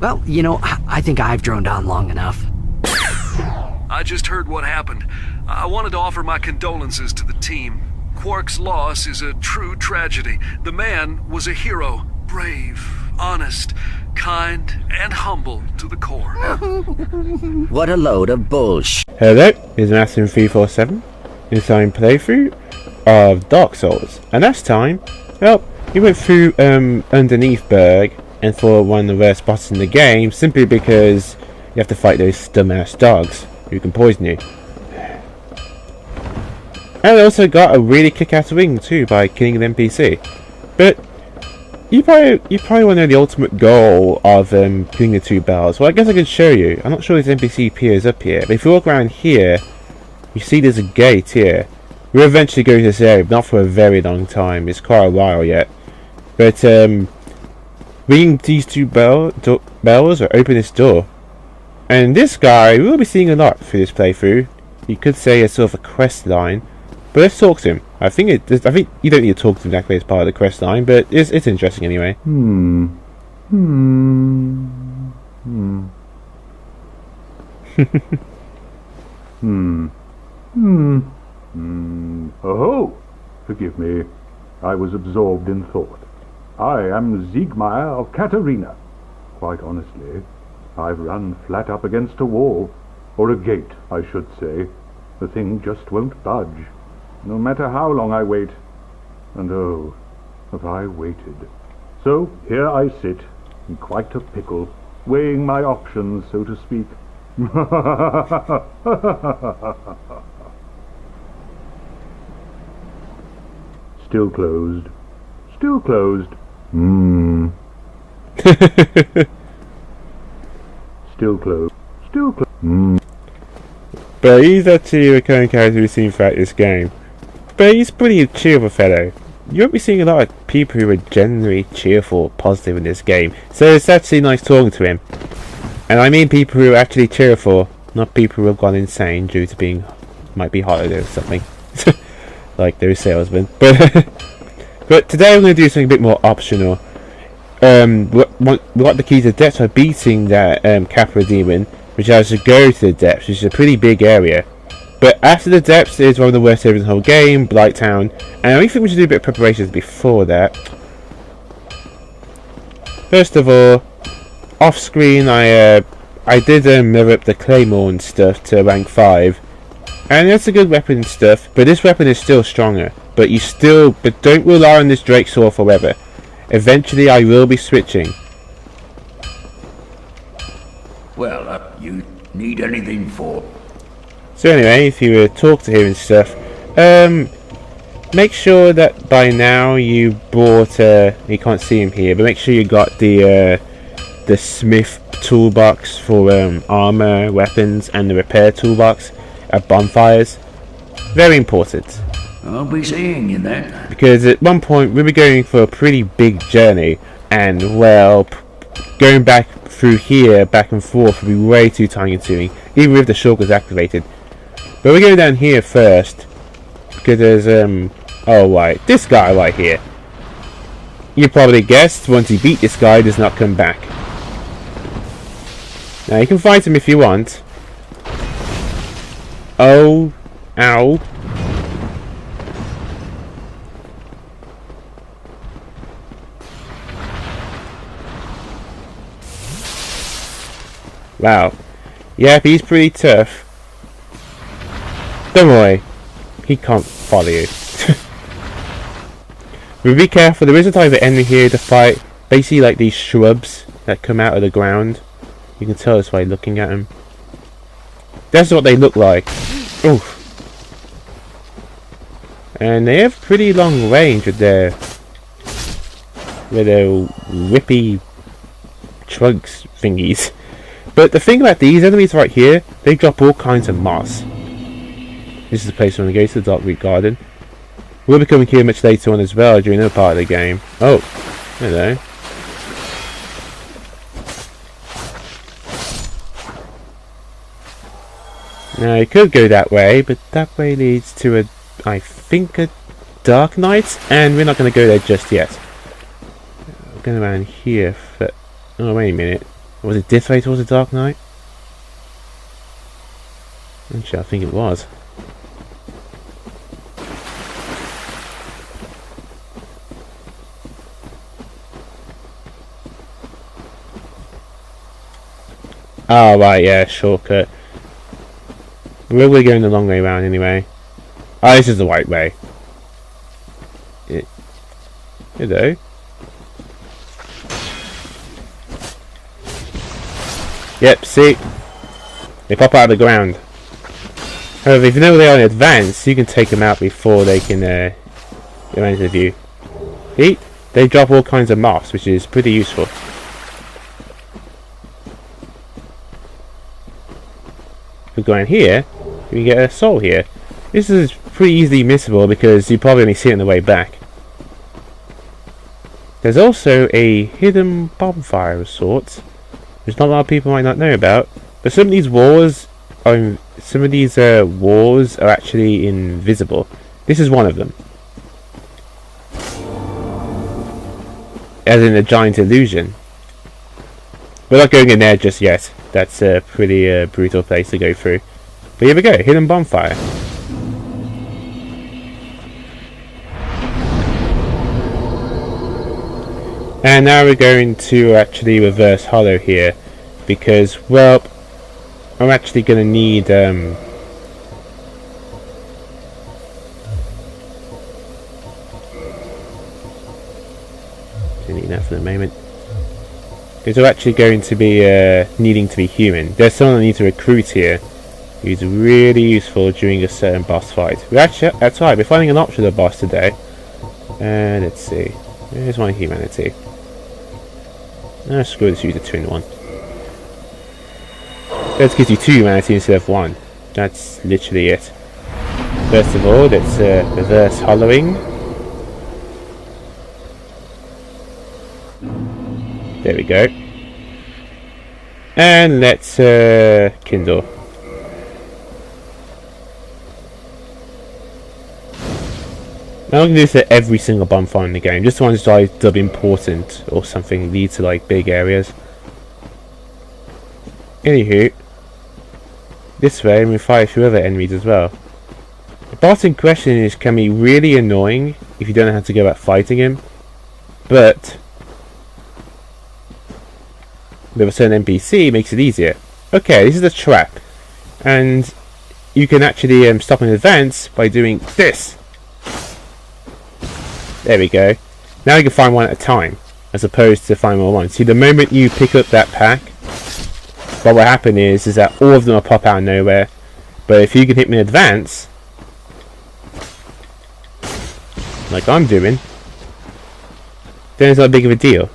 Well, I think I've droned on long enough. I just heard what happened. I wanted to offer my condolences to the team. Quark's loss is a true tragedy. The man was a hero. Brave, honest, kind, and humble to the core. What a load of bullshit. Hello, it's Master347. It's time playthrough of Dark Souls. And last time, well, we went through underneath Berg and for one of the worst spots in the game simply because you have to fight those dumbass dogs who can poison you. And I also got a really kick-ass wing too by killing an NPC. But you probably want to know the ultimate goal of killing the two bells. Well, I guess I can show you. I'm not sure if this NPC appears up here, but if you walk around here, you see there's a gate here. We'll eventually go to this area, but not for a very long time. It's quite a while yet. But ringing these two bells or open this door. And this guy we'll be seeing a lot through this playthrough. You could say it's sort of a quest line. But let's talk to him. I think you don't need to talk to him exactly as part of the quest line, but it's interesting anyway. Oh, forgive me. I was absorbed in thought. I am Siegmeyer of Katarina. Quite honestly, I've run flat up against a wall. Or a gate, I should say. The thing just won't budge. No matter how long I wait. And oh, have I waited. So here I sit, in quite a pickle, weighing my options, so to speak. Still closed. Still closed. Still closed. Still closed. But he's actually a recurring character we've seen throughout this game. But he's pretty cheerful fellow. You won't be seeing a lot of people who are generally cheerful, positive in this game. So it's actually nice talking to him. And I mean people who are actually cheerful, not people who have gone insane due to might be holiday or something. Like those salesmen. But today I'm going to do something a bit more optional. We got the key to the depths by beating that Capra demon, which has to go to the depths, which is a pretty big area. But after the depths is one of the worst areas in the whole game, Blighttown, and I think we should do a bit of preparations before that. First of all, off screen I did level up the Claymore and stuff to rank 5. And it's a good weapon and stuff, but this weapon is still stronger. But don't rely on this Drake Sword forever. Eventually I will be switching. Well, you need anything for... So anyway, if you talk to him and stuff, make sure that by now you bought, you can't see him here, but make sure you got the smith toolbox for armor, weapons, and the repair toolbox at bonfires. Very important. I'll be seeing you then. Because at one point we were going for a pretty big journey, and well, going back through here, back and forth, would be way too time consuming, even with the shortcuts activated. But we're going down here first, because there's, oh right, this guy right here. You probably guessed, once you beat this guy, he does not come back. Now you can fight him if you want. Oh, ow. Wow. Yep, he's pretty tough. Don't worry, he can't follow you. But be careful, there is a type of enemy here to fight. Basically like these shrubs that come out of the ground. You can tell this by looking at them. That's what they look like. Oof. And they have pretty long range with their whippy trunks thingies. But the thing about these enemies right here, they drop all kinds of moss. This is the place I'm going to go to, the Darkroot Garden. We'll be coming here much later on as well during another part of the game. Oh, hello. Now you could go that way, but that way leads to I think a Dark Knight, and we're not going to go there just yet. We're going around here for... Oh, wait a minute. Was it this way towards the Dark Knight? Actually, I think it was. Oh, right, yeah, shortcut. We're going the long way round anyway. Oh, this is the right way. Hello. Yep, see? They pop out of the ground. However, if you know where they are in advance, you can take them out before they can go into view. See? They drop all kinds of moss, which is pretty useful. If we go in here, we get a soul here. This is pretty easily missable because you probably only see it on the way back. There's also a hidden bonfire of sorts, which not a lot of people might not know about. But some of these walls are actually invisible. This is one of them, as in a giant illusion. We're not going in there just yet. That's a pretty brutal place to go through. But here we go, hidden bonfire. And now we're going to actually reverse hollow here, because, well, I'm actually going to need don't need that for the moment. Because we're actually going to be needing to be human. There's someone I need to recruit here who's really useful during a certain boss fight. That's right, we're finding an optional boss today. And let's see. Here's my humanity. Ah, screw this, use a 2-in-1. That gives you 2 humanity instead of 1. That's literally it. First of all, let's reverse hollowing. There we go. And let's kindle. Now I'm going to do this at every single bonfire in the game, just the ones that I dub important or something lead to like big areas. Anywho, this way we fight a few other enemies as well. The boss in question can be really annoying if you don't know how to go about fighting him, but with a certain NPC it makes it easier. Okay, this is a trap, and you can actually stop in advance by doing this. There we go. Now you can find one at a time, as opposed to find one at once. See, the moment you pick up that pack, what will happen is that all of them will pop out of nowhere. But if you can hit me in advance, like I'm doing, then it's not big of a deal.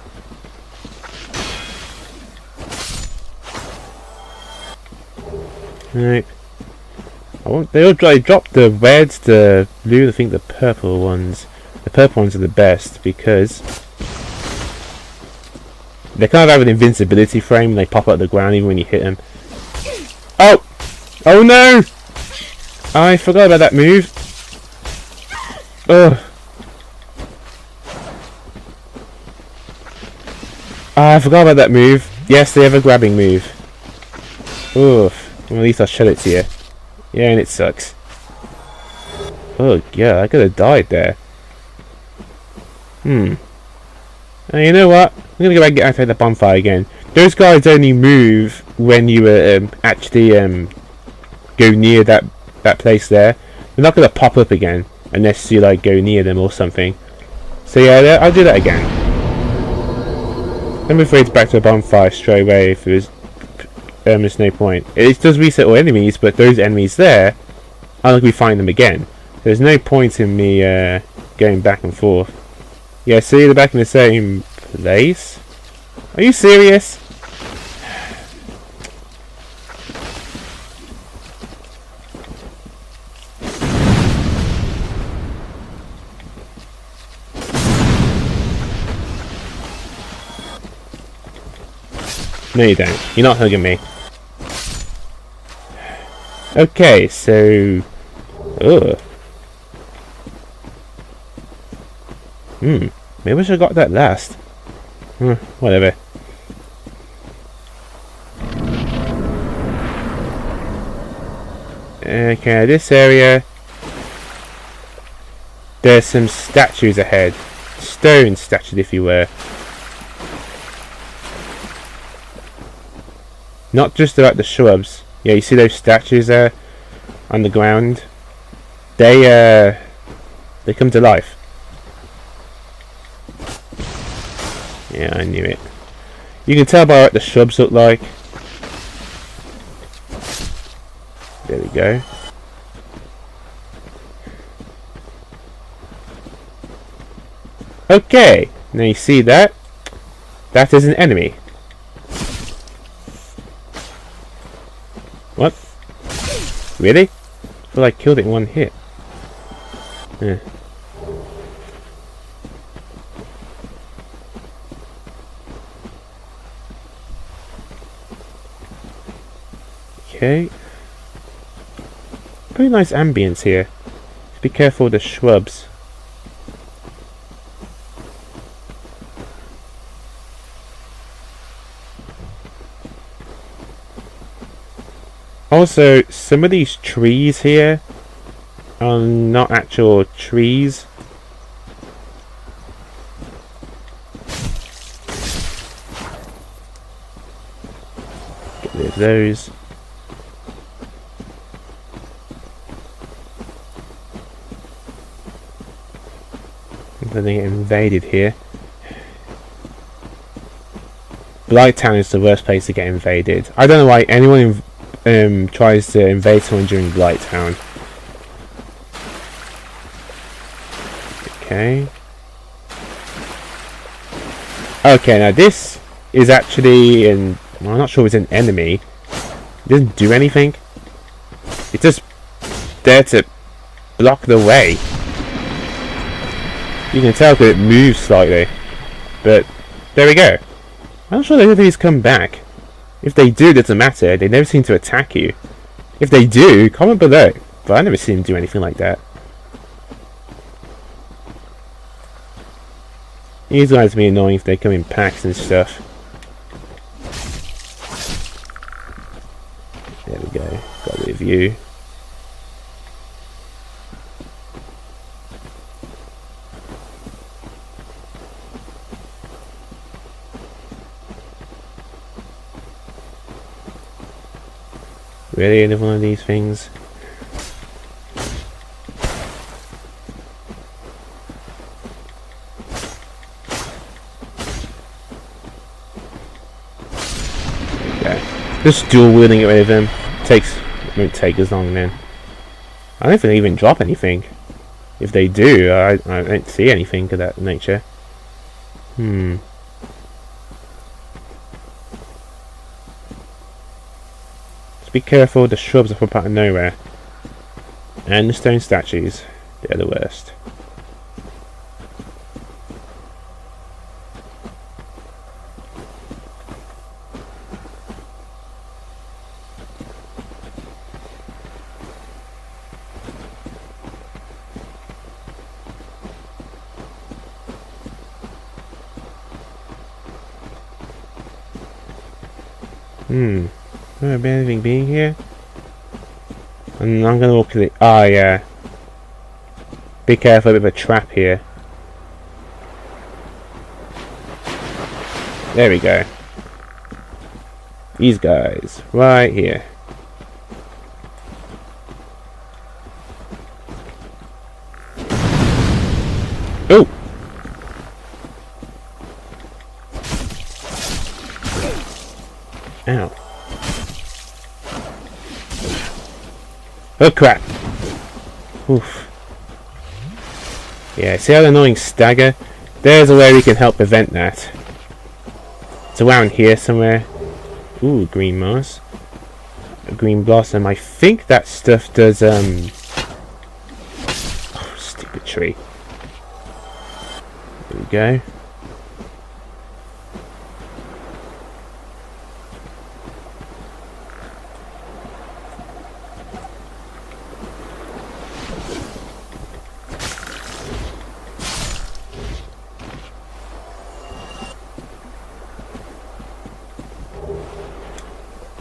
Right. They all drop the reds, the blue, I think the purple ones. The purple ones are the best because they kind of have an invincibility frame and they pop out of the ground even when you hit them. Oh! Oh no! I forgot about that move. Ugh. I forgot about that move. Yes, they have a grabbing move. Oof. Well, at least I'll show it to you. Yeah, and it sucks. Oh, yeah, I could have died there. And you know what? I'm gonna go back and get outside the bonfire again. Those guys only move when you actually go near that place there. They're not gonna pop up again unless you like go near them or something. So yeah, I'll do that again. I'm afraid it's back to the bonfire straight away if there's no point. It does reset all enemies, but those enemies there, I'm not gonna be fighting them again. There's no point in me going back and forth. Yeah, see, they're back in the same place? Are you serious? No you don't. You're not hugging me. Okay, so... Ugh. Maybe I should have got that last. Whatever. Okay, this area. There's some statues ahead. Stone statues, if you were. Not just about the shrubs. Yeah, you see those statues there on the ground? They come to life. Yeah, I knew it. You can tell by what the shrubs look like. There we go. Okay, now you see that? That is an enemy. What? Really? I feel like I killed it in one hit. Yeah. Okay. Pretty nice ambience here. Just be careful with the shrubs. Also, some of these trees here are not actual trees. Get rid of those. Then they get invaded here. Blighttown is the worst place to get invaded. I don't know why anyone tries to invade someone during Blighttown. Okay. Okay, now this is actually well, I'm not sure it's an enemy. It doesn't do anything. It's just there to block the way. You can tell that it moves slightly. But there we go. I'm not sure that these come back. If they do, it doesn't matter. They never seem to attack you. If they do, comment below. But I never seen them do anything like that. These guys be annoying if they come in packs and stuff. There we go. Got rid of you. Really, another one of these things? Okay. Just dual wielding it with him won't take as long then. I don't think they even drop anything. If they do, I don't see anything of that nature. Be careful, the shrubs are pop out of nowhere. And the stone statues, they're the worst. Anything being here? And I'm gonna walk to the. Oh yeah. Be careful with a trap here. There we go. These guys right here. Oh. Ow. Oh crap! Oof. Yeah, see how annoying stagger? There's a way we can help prevent that. It's around here somewhere. Ooh, green moss. A green blossom. I think that stuff does, oh, stupid tree. There we go.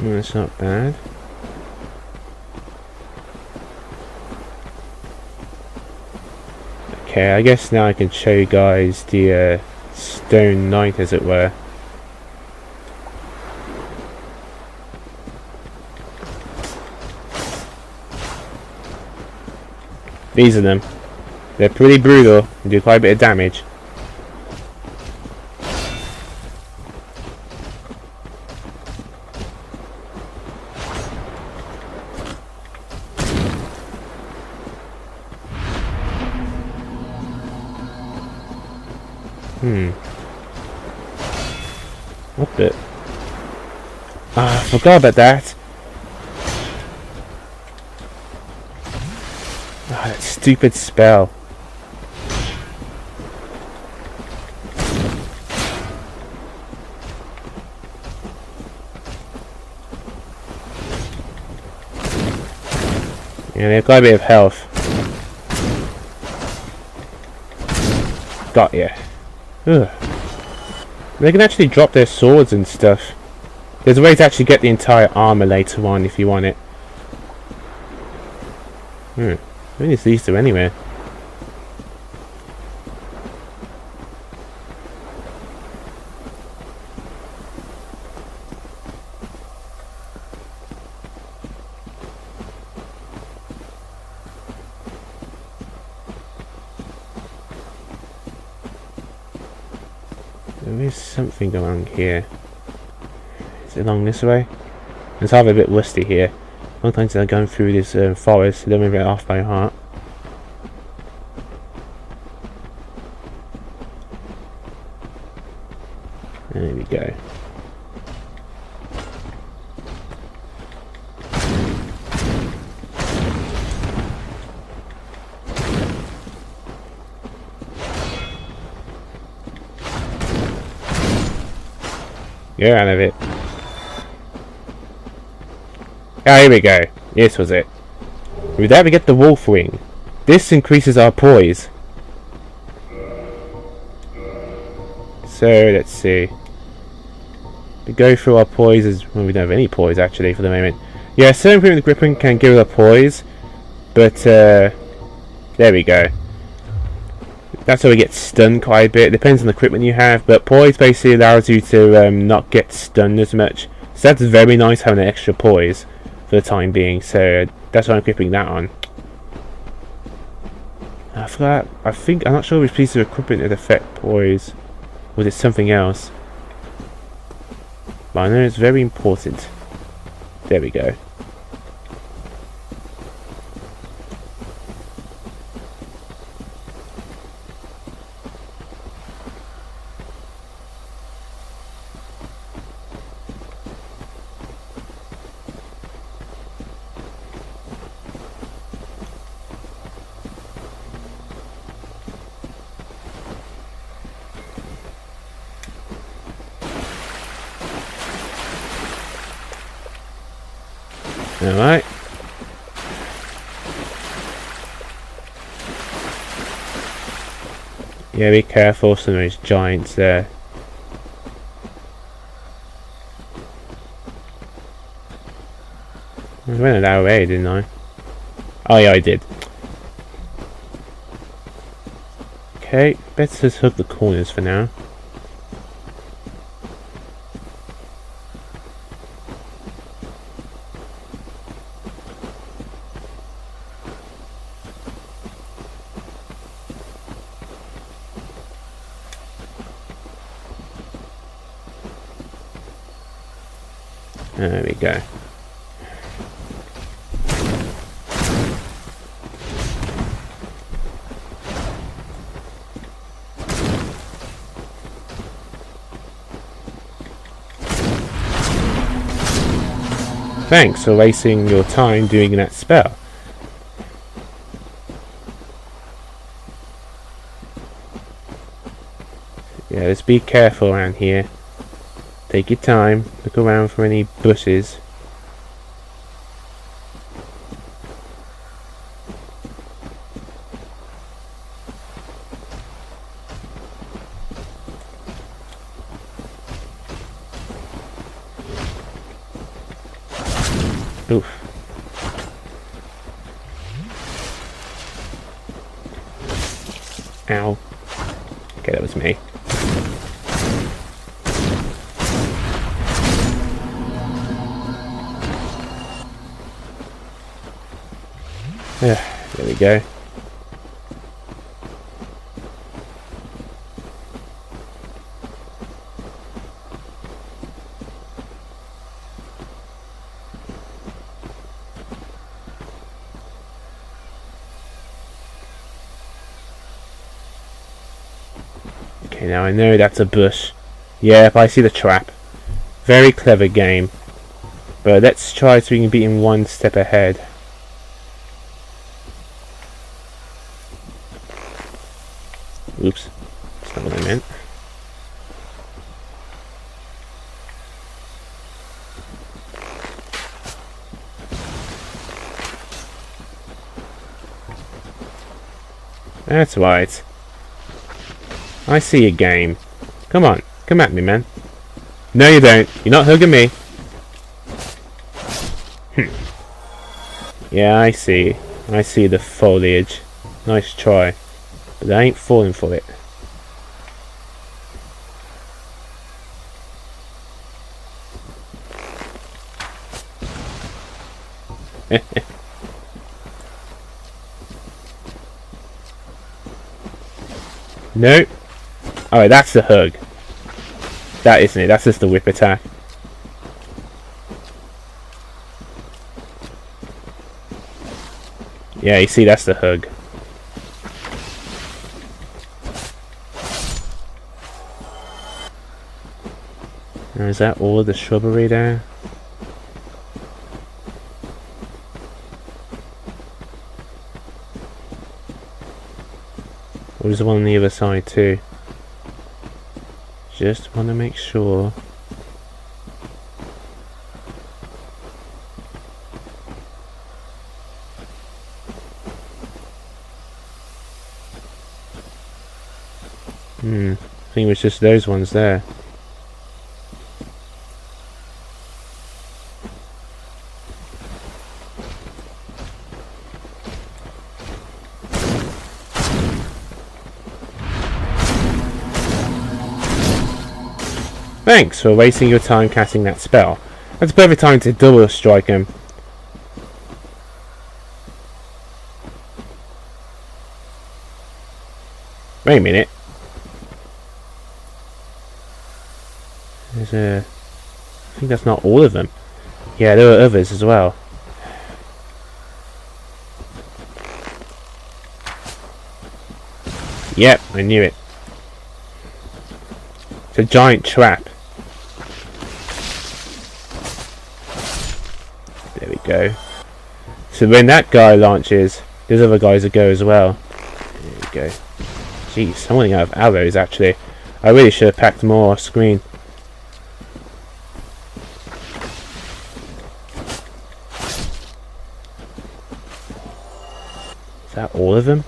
That's not bad. Okay, I guess now I can show you guys the stone knight, as it were. These are them. They're pretty brutal and do quite a bit of damage. What the? Ah, I forgot about that. Ah, that stupid spell. Yeah, they've got a bit of health. Got ya. Ugh. They can actually drop their swords and stuff. There's a way to actually get the entire armor later on if you want it. I think this leads to anywhere. There is something along here. Is it along this way? It's either a bit rusty here. Sometimes I'm going through this forest, I don't remember it off by heart. There we go. Get out of it. Ah, here we go. This was it. With that we get the wolf wing. This increases our poise. So let's see. We go through our poise well, we don't have any poise actually for the moment. Yeah, certain people with the gripping can give us a poise, but there we go. That's how we get stunned quite a bit. It depends on the equipment you have, but poise basically allows you to not get stunned as much. So that's very nice having an extra poise for the time being. So that's why I'm equipping that on. I forgot. I'm not sure which piece of equipment would affect poise. Was it something else? But I know it's very important. There we go. Alright. Yeah, be careful of some of those giants there. I went that way, didn't I? Oh yeah, I did. Okay, let's just hook the corners for now. There we go. Thanks for wasting your time doing that spell. Yeah, just be careful around here. Take your time, look around for any bushes. Oof. Ow. Okay, that was me. There we go. Okay, now I know that's a bush. Yep, I see the trap. Very clever game. But let's try so we can be in one step ahead. Oops, that's not what I meant. That's right. I see a game. Come on, come at me, man. No, you don't. You're not hugging me. Yeah, I see. I see the foliage. Nice try. But I ain't falling for it. No. Alright, that's the hug. That isn't it. That's just the whip attack. Yeah, you see, that's the hug. Now, is that all of the shrubbery there? Or is there one on the other side too? Just want to make sure. I think it was just those ones there. Thanks for wasting your time casting that spell. That's a perfect time to double strike him. Wait a minute. There's a... I think that's not all of them. Yeah, there are others as well. Yep, I knew it. It's a giant trap. There we go. So when that guy launches, there's other guys that go as well. There we go. Jeez, I'm running out of arrows actually. I really should have packed more off screen. Is that all of them?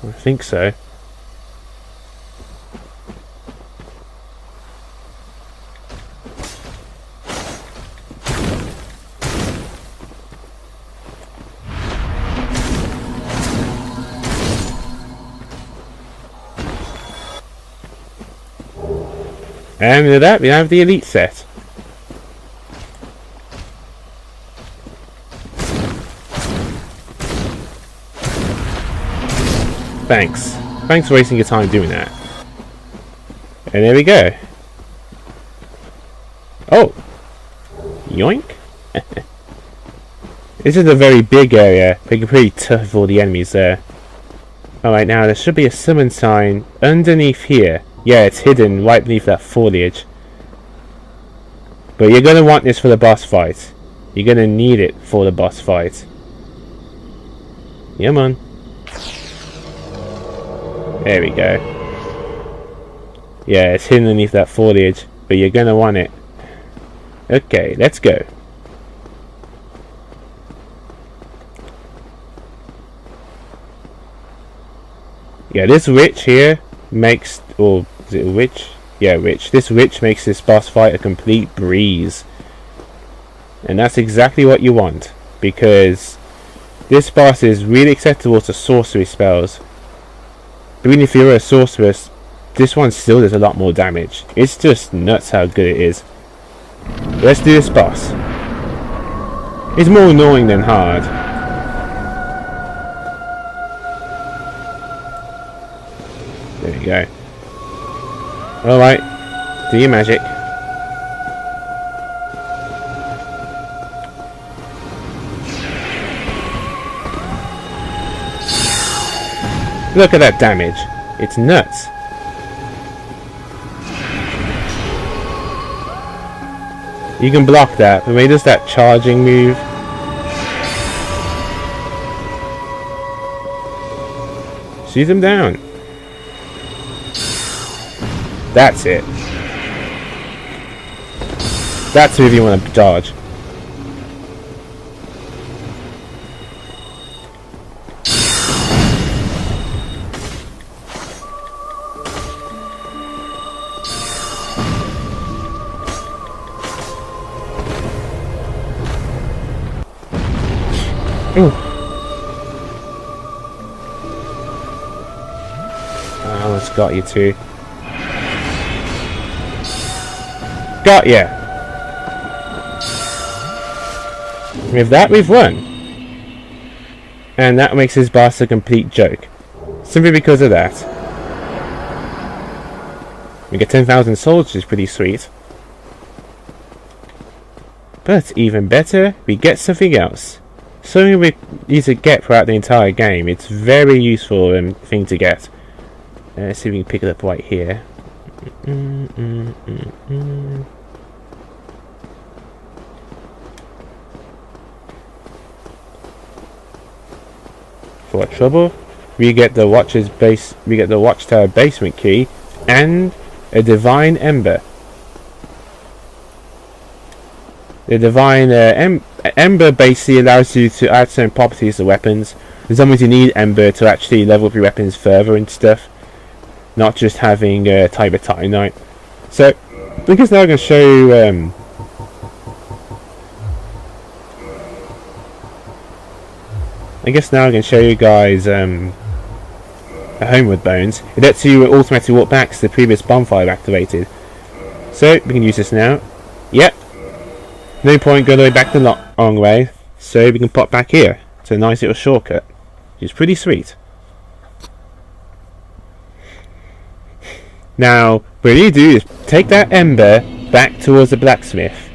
I think so. And with that, we have the elite set. Thanks. Thanks for wasting your time doing that. And there we go. Oh! Yoink! This is a very big area, making it pretty tough for all the enemies there. Alright, now there should be a summon sign underneath here. Yeah, it's hidden right beneath that foliage. But you're going to want this for the boss fight. You're going to need it for the boss fight. Come on. There we go. Yeah, it's hidden underneath that foliage, but you're going to want it. Okay, let's go. Yeah, this witch here makes... Or is it a witch? Yeah, witch. This witch makes this boss fight a complete breeze. And that's exactly what you want. Because this boss is really acceptable to sorcery spells. But even if you're a sorceress, this one still does a lot more damage. It's just nuts how good it is. Let's do this boss. It's more annoying than hard. There we go. Alright, do your magic. Look at that damage. It's nuts. You can block that, but when he does that charging move, shoot him down. That's it. That's who you want to dodge. Ooh. I almost got you too. Got ya! With that we've won. And that makes his boss a complete joke. Simply because of that. We get 10,000 souls, which is pretty sweet. But even better, we get something else. Something we need to get throughout the entire game. It's very useful thing to get. Let's see if we can pick it up right here. For what trouble? We get the Watchtower basement key and a divine ember. The divine ember basically allows you to add certain properties to weapons. Sometimes you need ember to actually level up your weapons further and stuff, not just having a type of titanite. So I guess now I'm going to show you guys a homeward bones. It lets you automatically walk back to the previous bonfire activated. So we can use this now. Yep. No point going all the way back the long way, so we can pop back here. It's a nice little shortcut, which is pretty sweet. Now, what you do is take that ember back towards the blacksmith.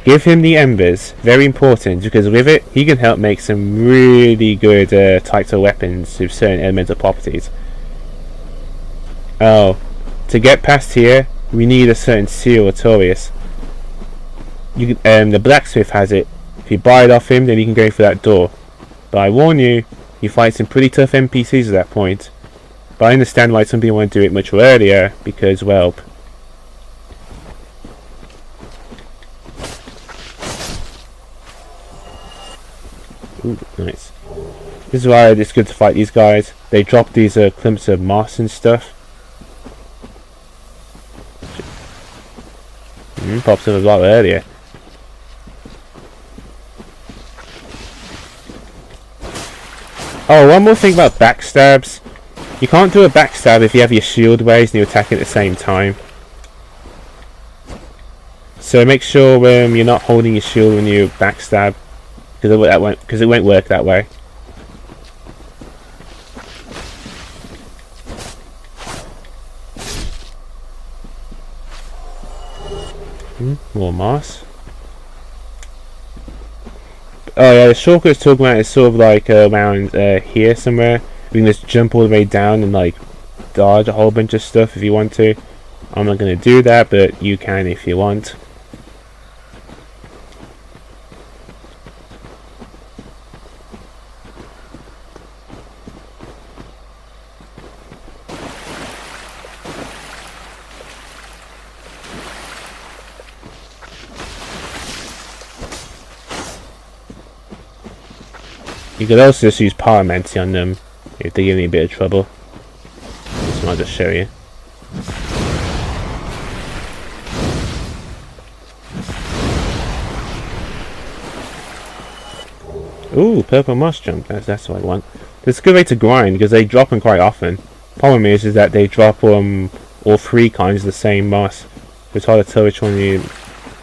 Give him the embers, very important, because with it, he can help make some really good types of weapons with certain elemental properties. Oh, to get past here, we need a certain seal or Taurus. You can, the blacksmith has it. If you buy it off him, then you can go for that door. But I warn you, you fight some pretty tough NPCs at that point. But I understand why some people want to do it much earlier, because, well... Ooh, nice. This is why it's good to fight these guys. They drop these clumps of moss and stuff. Pops up a lot earlier. Oh, one more thing about backstabs. You can't do a backstab if you have your shield raised and you attack at the same time. So make sure you're not holding your shield when you backstab, because it won't work that way. More moss. Oh yeah, the shortcut it's talking about is sort of like around here somewhere. You can just jump all the way down and like dodge a whole bunch of stuff if you want to. I'm not going to do that, but you can if you want. You could also just use pyromancy on them if they give me a bit of trouble. This one I'll just show you. Ooh, purple moss jump. That's what I want. It's a good way to grind because they drop them quite often. Problem is that they drop all three kinds of the same moss. It's hard to tell which one you.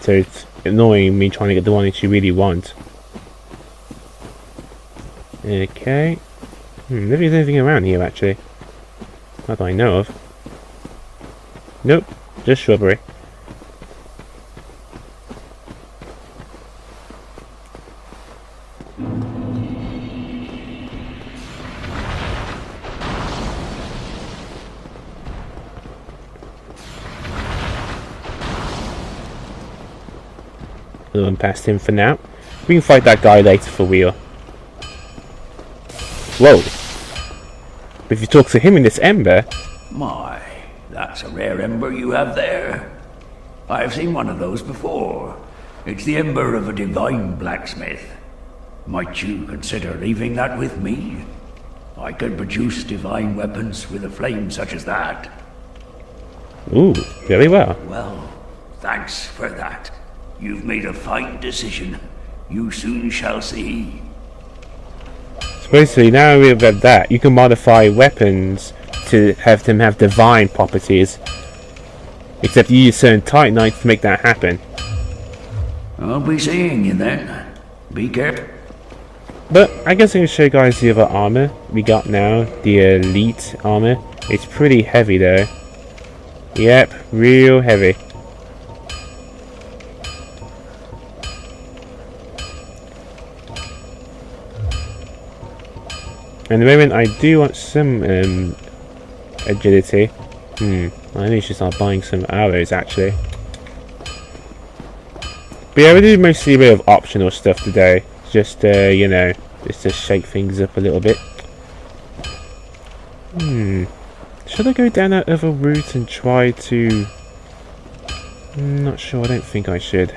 So it's annoying me trying to get the one that you really want. Okay. If there's anything around here actually. Not that I know of. Nope, just shrubbery. We'll run past him for now. We can fight that guy later for real. Whoa! If you talk to him in this ember... My, that's a rare ember you have there. I've seen one of those before. It's the ember of a divine blacksmith. Might you consider leaving that with me? I could produce divine weapons with a flame such as that. Ooh, very well. Well, thanks for that. You've made a fine decision. You soon shall see. Supposedly, now we've got that, you can modify weapons to have them have divine properties. Except you use certain titanites to make that happen. I'll be seeing you then. Be careful. But I guess I can show you guys the other armor we got now, the elite armor. It's pretty heavy though. Yep, real heavy. At the moment, I do want some agility. I need to start buying some arrows actually. But yeah, we do mostly a bit of optional stuff today. Just you know, just to shake things up a little bit. Should I go down that other route and try to... I'm not sure, I don't think I should.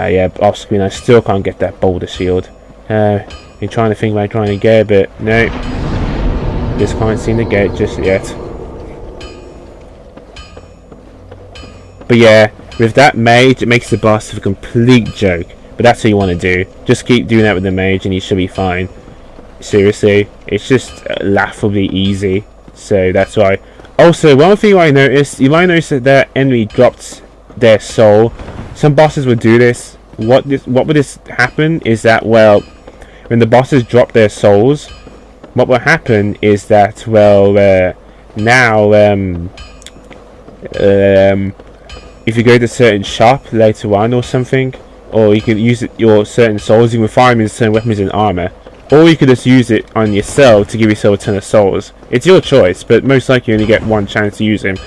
Yeah, off screen I still can't get that boulder shield. Been trying to think about trying to get it, but no. Just can't seem to get it just yet. But yeah, with that mage, it makes the boss a complete joke. But that's what you want to do. Just keep doing that with the mage and you should be fine. Seriously, it's just laughably easy. So that's why. Also, one thing I noticed, you might notice that their enemy dropped their soul. Some bosses would do this. What would this happen is that, well, when the bosses drop their souls, what will happen is that, well, now, if you go to a certain shop later on or something, or you can use your certain souls, you can find them in certain weapons and armor, or you could just use it on yourself to give yourself a ton of souls. It's your choice, but most likely you only get one chance to use them.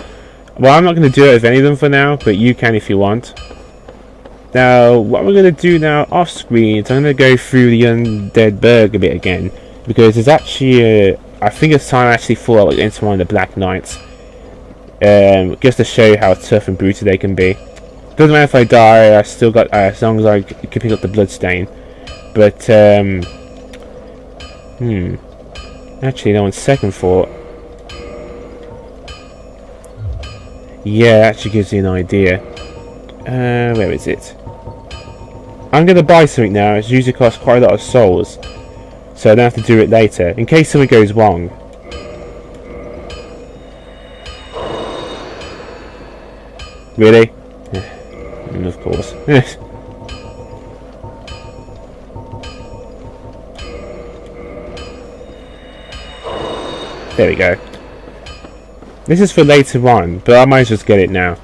Well, I'm not going to do it with any of them for now, but you can if you want. Now, what we're going to do now off screen is I'm going to go through the Undead Burg a bit again, because there's actually, I think it's time I actually fall into one of the Black Knights, just to show you how tough and brutal they can be. Doesn't matter if I die, I still got, as long as I can pick up the bloodstain. But, actually, no, on second thought, yeah, that actually gives you an idea. Where is it? I'm going to buy something now. It usually costs quite a lot of souls, so I don't have to do it later, in case something goes wrong. Really? Of course. There we go. This is for later on, but I might as well just get it now.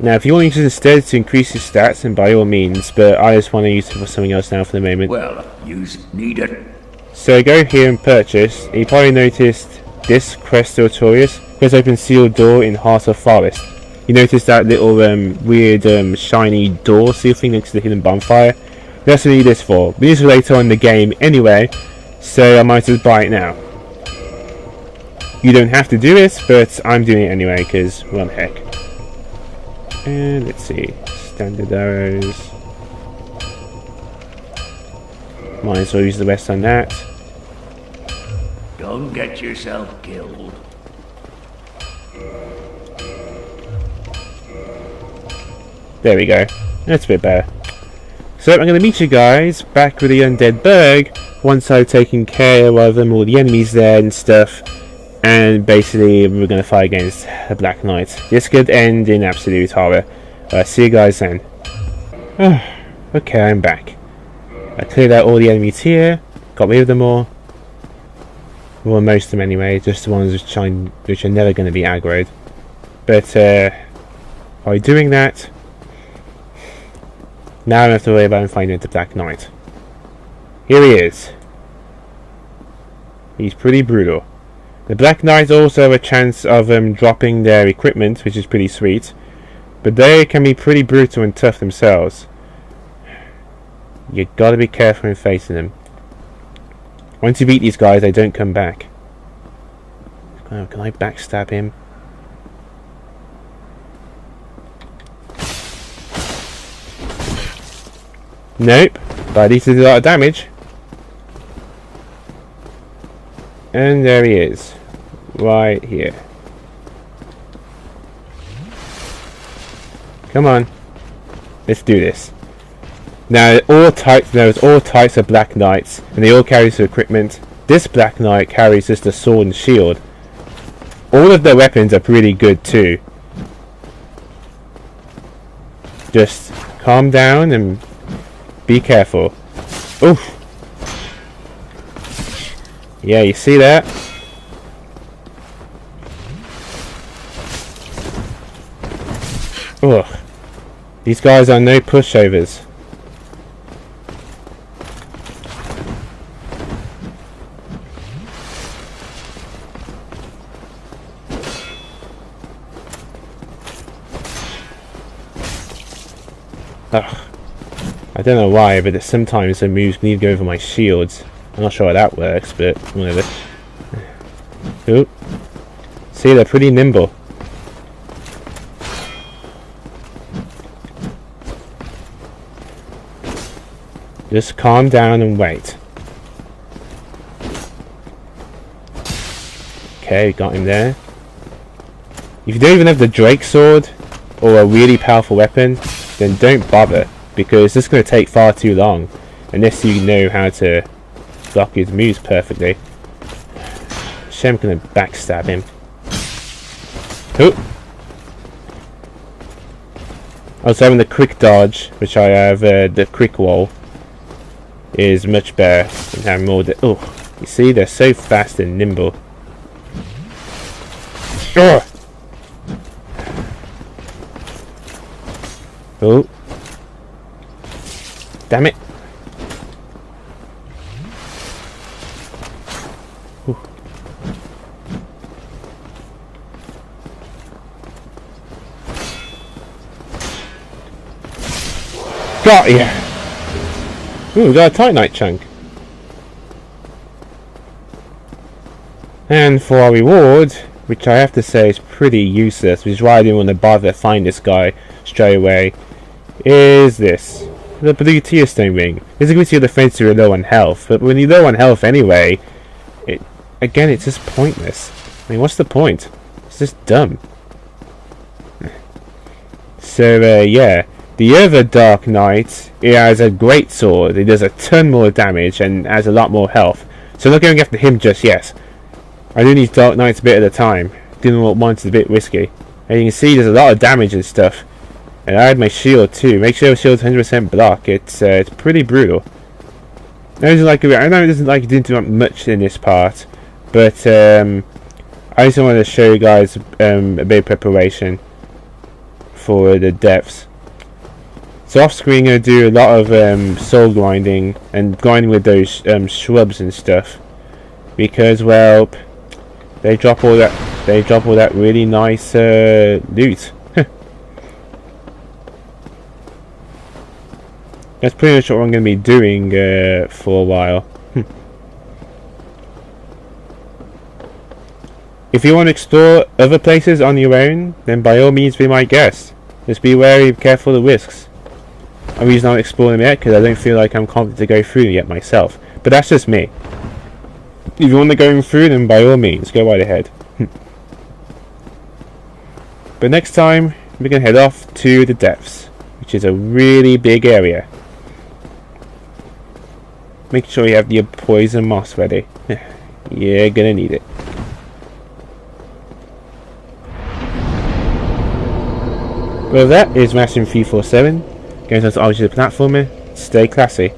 Now, if you want to use it instead to increase your stats, then by all means, but I just want to use it for something else now for the moment. Well, you need it. So go here and purchase. You probably noticed this quest tutorials. Press open sealed door in Heart of Forest. You notice that little weird shiny door seal thing next to the hidden bonfire? That's what you need this for. We use it later on in the game anyway, so I might as well buy it now. You don't have to do this, but I'm doing it anyway, because, what the heck. And let's see, standard arrows. Might as well use the rest on that. Don't get yourself killed. There we go. That's a bit better. So I'm going to meet you guys back with the undead burg once I've taken care of them, all the enemies there and stuff. And basically we're going to fight against a Black Knight. This could end in absolute horror. See you guys then. Okay, I'm back. I cleared out all the enemies here. Got rid of them all. Well, most of them anyway. Just the ones which are never going to be aggroed. But by doing that, now I don't have to worry about him finding the Black Knight. Here he is. He's pretty brutal. The Black Knights also have a chance of dropping their equipment, which is pretty sweet. But they can be pretty brutal and tough themselves. You gotta be careful in facing them. Once you beat these guys, they don't come back. Oh, can I backstab him? Nope, but at least he did a lot of damage. And there he is, right here. Come on, let's do this. Now, there's all types of Black Knights, and they all carry some equipment. This Black Knight carries just a sword and shield. All of their weapons are pretty good too. Just calm down and be careful. Oof. Yeah, you see that? Ugh. These guys are no pushovers. Ugh. I don't know why, but sometimes the moves need to go over my shields. I'm not sure how that works, but whatever. Oop. See, they're pretty nimble. Just calm down and wait. Okay, got him there. If you don't even have the Drake sword or a really powerful weapon, then don't bother, because this is going to take far too long unless you know how to block his moves perfectly. I'm going to backstab him. Oop. Also, having the quick dodge, which I have, the quick wall, is much better than having more. Oh, you see, they're so fast and nimble. Ugh. Oh. Damn it. Ooh. Got ya! Ooh, we got a Titanite chunk. And for our reward, which I have to say is pretty useless, which is why I didn't want to bother to find this guy straight away, is this. The blue tier stone ring. This is going to your defense when you're low on health, but when you're low on health anyway, it's just pointless. I mean, what's the point? It's just dumb. So, yeah. The other Dark Knight, it has a great sword, it does a ton more damage and has a lot more health. So I'm not going after him just yet. I do need Dark Knights a bit at a time. Dealing with monsters is a bit risky. And you can see there's a lot of damage and stuff. And I had my shield too. Make sure your shield's 100% block. It's pretty brutal. I know it doesn't like it didn't do much in this part, but I just wanted to show you guys a bit of preparation for the depths. So off screen, I'm going to do a lot of soul grinding and grinding with those shrubs and stuff, because well, they drop all that really nice loot. That's pretty much what I'm going to be doing for a while. If you want to explore other places on your own, then by all means be my guest. Just be wary and careful of the risks. I'm reason I'm not exploring them yet because I don't feel like I'm confident to go through them yet myself. But that's just me. If you want to go through them, by all means, go right ahead. But next time, we're going to head off to the depths, which is a really big area. Make sure you have your poison moss ready. You're going to need it. Well, that is Maxim 347. Going to obviously the platformer. Stay classy.